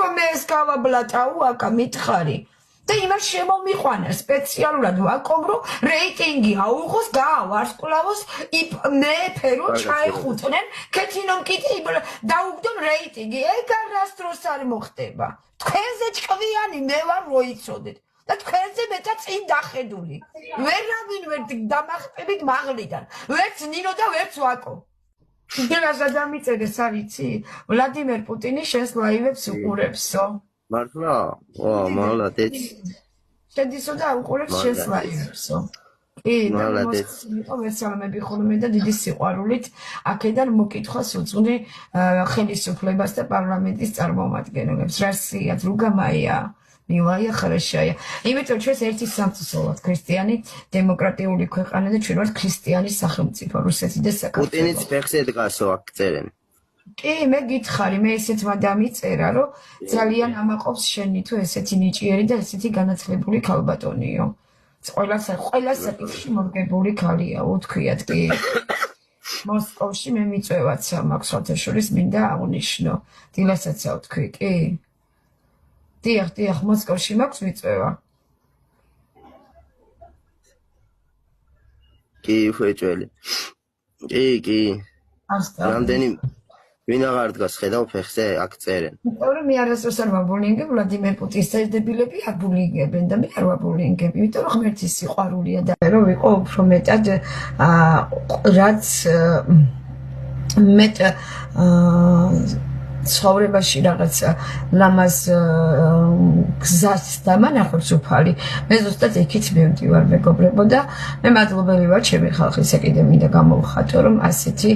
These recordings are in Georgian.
რომ მე ეს გავაბლატა უაკა მითხარი და იმას შემომიყვანა სპეციალურად ვაკომ რომ რეიტინგი აუღოს და ვარსკვლავოს მეფე რომ ჩაეხუტნენ ქეთინომ კიდე დაუგდონ რეიტინგი ეგ რას დროს არ მოხდება თქვენზე ჭკვიანი მე ვარ როიცოდეთ და თქვენზე მეტად წინ დახედული ვერავინ ვერ დამახტებით მაღლიდან ვერც ნინო და ვერც ვაკო გელაზა დამიწერეს არიცი ვლადიმერ პუტინი შენს ლაივებს უყურებსო მართლა? ვა, მალადეც. შედისო და უყურებს შენს ლაივებსო. კი, მალადეც. იყო ვესალმები ხოლმე და დიდი სიყვარულით აქედან მოკითხვას უძღვნი ხელისუფლებას და პარლამენტის წარმომადგენლებს. Россия, друга моя, милая, хорошая. იმიტომ ჩვენს ერთი სამწუხარო ვართ ქრისტიანი, დემოკრატიული ქვეყანა და ჩვენ ვართ ქრისტიანი სახელმწიფო, რუსეთი და საქართველო. პუტინიც ფეხზე დგასო აქ წერენ. კი, მე გითხარი, მე ესეც დამიწერა, რომ ძალიან ამაყობს შენი თუ ესეთი ნიჭიერი და ესეთი განათლებული ქალბატონიო. ყველა საკითხში მორგებული ქალია, უთქვიათ კი. მოსკოვში მე მიწვევაცა მაქვს ხოთაშორის მინდა აღნიშნო. დილასაც ავთქვი, კი. დიახ, მოსკოვში მაქვს მიწვევა. კი, ფეჭველი. კი. რამდენი ვინ აღარ დგას ხედავ ფეხზე აქ წერენ. იმიტომ მე არასდროს არ ვაბულინგებ ვლადიმერ პუტინის დებილები არ ბულინგებენ და მე არ ვაბულინგებ, იმიტომ რომ ღმერთის სიყვარულია და რომ ვიყო უფრო მეტად რაც მეტ ცხოვრებაში რაღაცა ლამაზ გზას დამანახებს უფალი მე ზუსტად იქით მივდივარ მეგობრებო და მე მადლობელი ვარ ჩემი ხალხისა კიდე მინდა გამოვხატო რომ ასეთი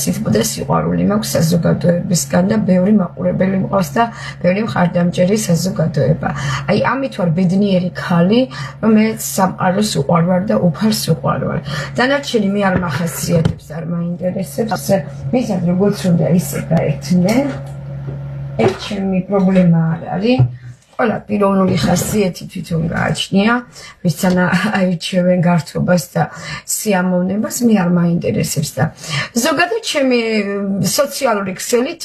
სითბო და სიყვარული მაქვს საზოგადოებისგან და ბევრი მაყურებელი მყავს და ბევრი მხარდამჭერი საზოგადოება აი ამით ვარ ბედნიერი ქალი რომ მე სამყაროს უყვარვარ და უფალს უყვარვარ დანარჩენი მე არ მახასიათებს არ მაინტერესებს მისად როგორც უნდა ისე გაერთნენ ეს ჩემი პრობლემა არ არის ყველა პიროვნული ხასიათი თვითონ გააჩნია ვისთან აირჩევენ გართობას და სიამოვნებას მე არ მაინტერესებს და ზოგადად ჩემი სოციალური ქსელით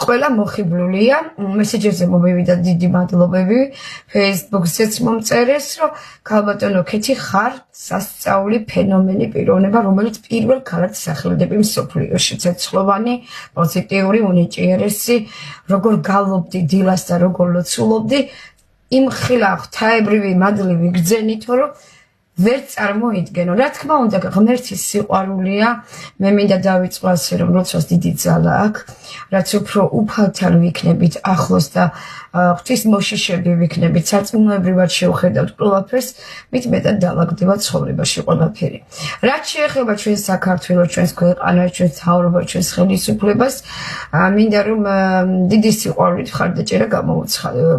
ყველა მოხიბლულია მესეჯებზე მომივიდა დიდი მადლობები Facebook-ზეც მომწერეს რომ ქალბატონო ქეთი ხარ სასწაული ფენომენი პიროვნება რომელიც პირველ ქალად სახელდები მსოფლიოში ცეცხლოვანი პოზიტიური უნიჭიერესი როგორ გალობდი დილას და როგორ ლოცულობდი იმ ხილა ღვთაებრივი მადლივი გძენითო რომ ვერ წარმოიდგენო რა თქმა უნდა ღმერთის სიყვარულია მე მინდა დავიწყო ასე რომ როცვას დიდი ძალა აქვს რაც უფრო უფალთან ვიქნებით ახლოს და ღვთის მოშიშები ვიქნებით სარწმუნოებრივად შევხედავთ ყველაფერს მით მეტად დავაგდებათ ცხოვრებაში ყველაფერი რაც შეეხება ჩვენ საქართველოს ჩვენს ქვეყანას ჩვენს მთავრობას ჩვენს ხელისუფლებას მინდა რომ დიდი სიყვარულით მხარდაჭერა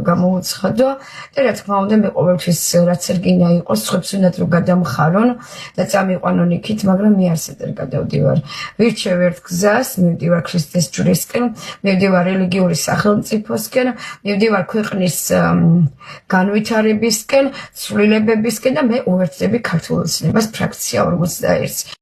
გამოუცხადო და რა თქმა უნდა მე ყოველთვის რაც არ გინდა იყოს სხვებს უნდათ რომ გადამხარონ და წამიყვანონ იქით მაგრამ მე არსად არ გადავდივარ ვირჩევ ერთ გზას მივდივარ ქრისტეს ჯვრისკენ მივდივარ რელიგიური სახელმწიფოსკენ მივდივარ ქვეყნის განვითარებისკენ ცვლილებებისკენ და მე უერთდები ქართულ ოცნებას ფრაქცია 41